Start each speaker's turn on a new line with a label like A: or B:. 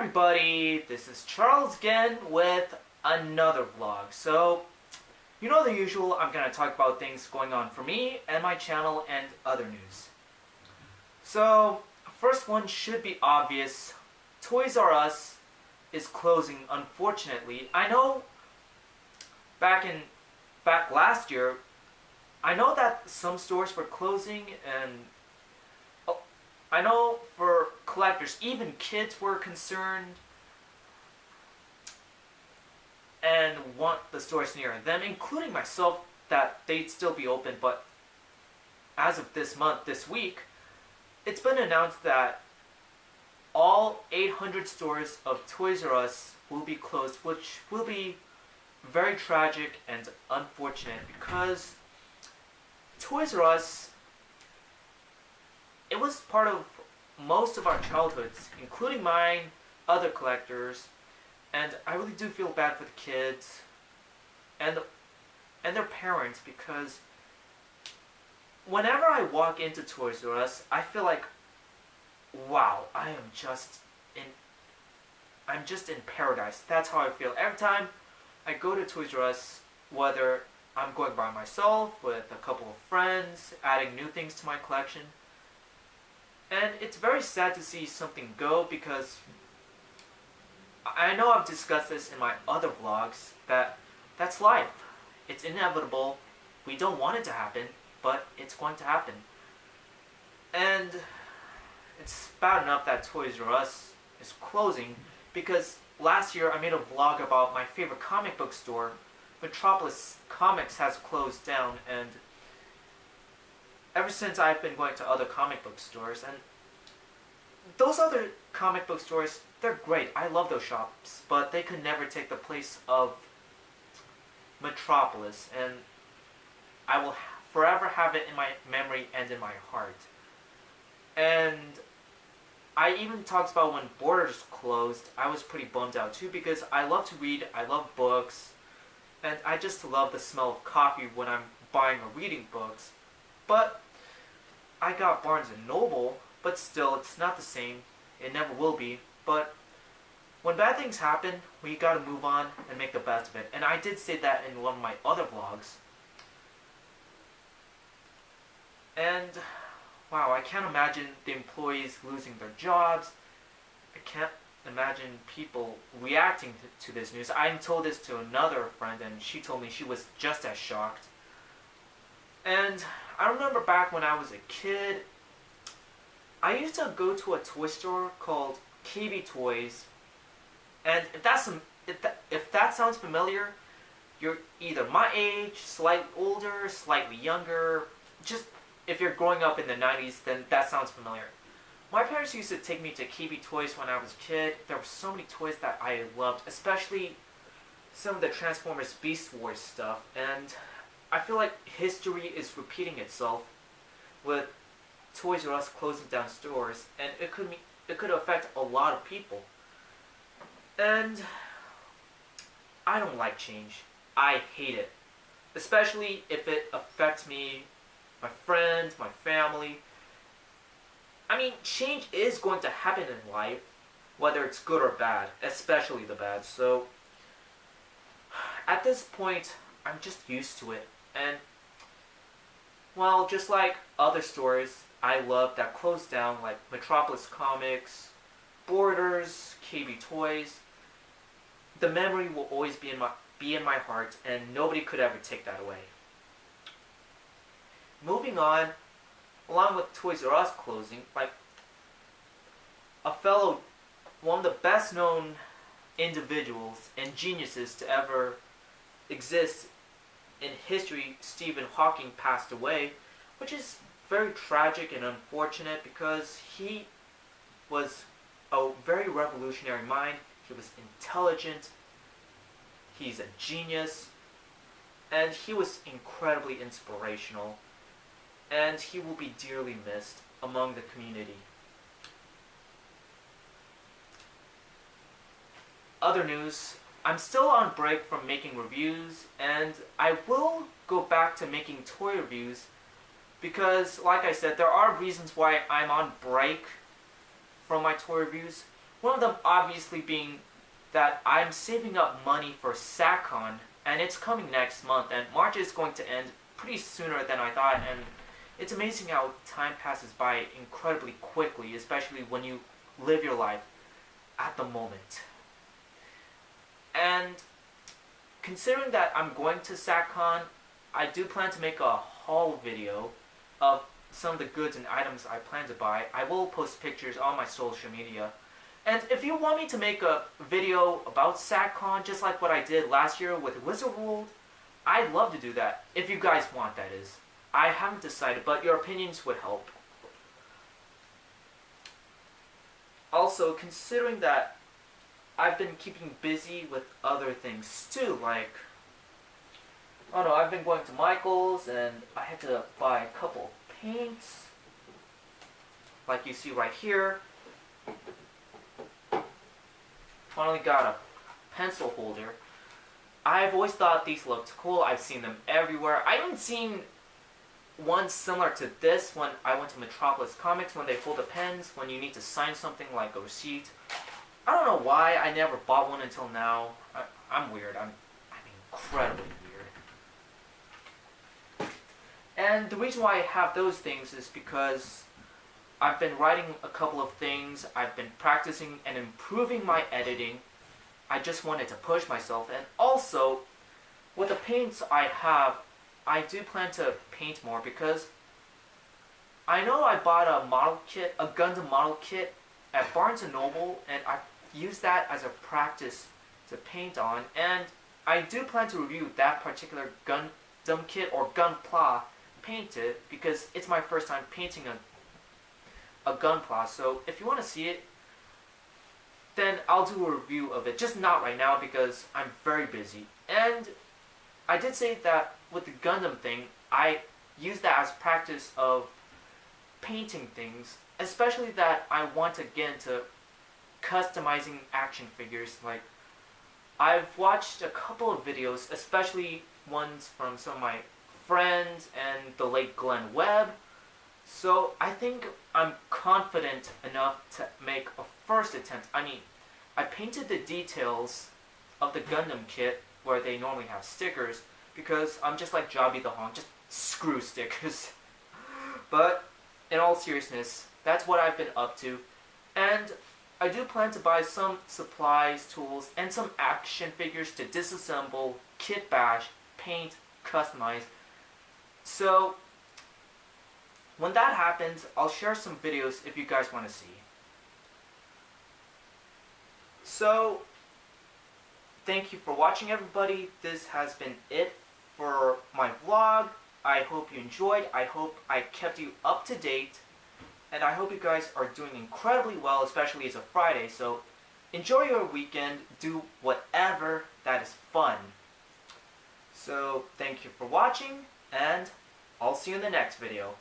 A: everybody, this is Charles again with another vlog. So, you know the usual, I'm going to talk about things going on for me and my channel and other news. So, first one should be obvious. Toys R Us is closing, unfortunately. I know back last year, I know that some stores were closing, and I know for collectors, even kids were concerned and want the stores near them, including myself, that they'd still be open. But as of this week, it's been announced that all 800 stores of Toys R Us will be closed, which will be very tragic and unfortunate because Toys R Us, it was part of most of our childhoods, including mine, other collectors, and I really do feel bad for the kids and their parents, because whenever I walk into Toys R Us, I feel like, wow, I'm just in paradise. That's how I feel every time I go to Toys R Us, whether I'm going by myself, with a couple of friends, adding new things to my collection. And it's very sad to see something go, because I know I've discussed this in my other vlogs, that's life. It's inevitable. We don't want it to happen, but it's going to happen. And it's bad enough that Toys R Us is closing, because last year I made a vlog about my favorite comic book store. Metropolis Comics has closed down, and ever since I've been going to other comic book stores, and those other comic book stores, they're great. I love those shops, but they could never take the place of Metropolis, and I will forever have it in my memory and in my heart. And I even talked about when Borders closed, I was pretty bummed out too, because I love to read, I love books, and I just love the smell of coffee when I'm buying or reading books. But I got Barnes & Noble, but still, it's not the same. It never will be. But when bad things happen, we gotta move on and make the best of it. And I did say that in one of my other vlogs. And wow, I can't imagine the employees losing their jobs. I can't imagine people reacting to this news. I told this to another friend, and she told me she was just as shocked. And I remember back when I was a kid, I used to go to a toy store called KB Toys. And if that sounds familiar, you're either my age, slightly older, slightly younger. Just if you're growing up in the 90s, then that sounds familiar. My parents used to take me to KB Toys when I was a kid. There were so many toys that I loved, especially some of the Transformers Beast Wars stuff. And I feel like history is repeating itself with Toys R Us closing down stores, and it could affect a lot of people. And I don't like change. I hate it, especially if it affects me, my friends, my family. I mean, change is going to happen in life, whether it's good or bad, especially the bad. So at this point, I'm just used to it. And well, just like other stores I love that closed down, like Metropolis Comics, Borders, KB Toys, the memory will always be in my heart, and nobody could ever take that away. Moving on, along with Toys R Us closing, like one of the best known individuals and geniuses to ever exist in history, Stephen Hawking, passed away, which is very tragic and unfortunate, because he was a very revolutionary mind. He was intelligent, he's a genius, and he was incredibly inspirational, and he will be dearly missed among the community. Other news, I'm still on break from making reviews, and I will go back to making toy reviews, because like I said, there are reasons why I'm on break from my toy reviews. One of them obviously being that I'm saving up money for SatCon, and it's coming next month, and March is going to end pretty sooner than I thought, and it's amazing how time passes by incredibly quickly, especially when you live your life at the moment. And considering that I'm going to SatCon, I do plan to make a haul video of some of the goods and items I plan to buy. I will post pictures on my social media. And if you want me to make a video about SatCon, just like what I did last year with Wizard World, I'd love to do that. If you guys want, that is. I haven't decided, but your opinions would help. Also, considering that I've been keeping busy with other things too, like, I don't know, I've been going to Michael's and I had to buy a couple paints, like you see right here. Finally got a pencil holder. I've always thought these looked cool. I've seen them everywhere. I haven't seen one similar to this when I went to Metropolis Comics, when they hold the pens, when you need to sign something like a receipt. I don't know why I never bought one until now. I'm weird. I'm incredibly weird. And the reason why I have those things is because I've been writing a couple of things. I've been practicing and improving my editing. I just wanted to push myself. And also, with the paints I have, I do plan to paint more because I know I bought a model kit, a Gundam model kit at Barnes & Noble, and I used that as a practice to paint on. And I do plan to review that particular Gundam kit or Gunpla painted because it's my first time painting a Gunpla. So if you want to see it, then I'll do a review of it. Just not right now because I'm very busy. And I did say that with the Gundam thing, I use that as practice of painting things, especially that I want to get into customizing action figures. Like, I've watched a couple of videos, especially ones from some of my friends and the late Glenn Webb. So I think I'm confident enough to make a first attempt. I mean, I painted the details of the Gundam kit where they normally have stickers because I'm just like Jobby the Hong, just screw stickers. But in all seriousness, that's what I've been up to. And I do plan to buy some supplies, tools, and some action figures to disassemble, kit bash, paint, customize. So when that happens, I'll share some videos if you guys want to see. So, thank you for watching, everybody. This has been it for my vlog. I hope you enjoyed. I hope I kept you up to date. And I hope you guys are doing incredibly well, especially as a Friday. So, enjoy your weekend. Do whatever that is fun. So, thank you for watching, and I'll see you in the next video.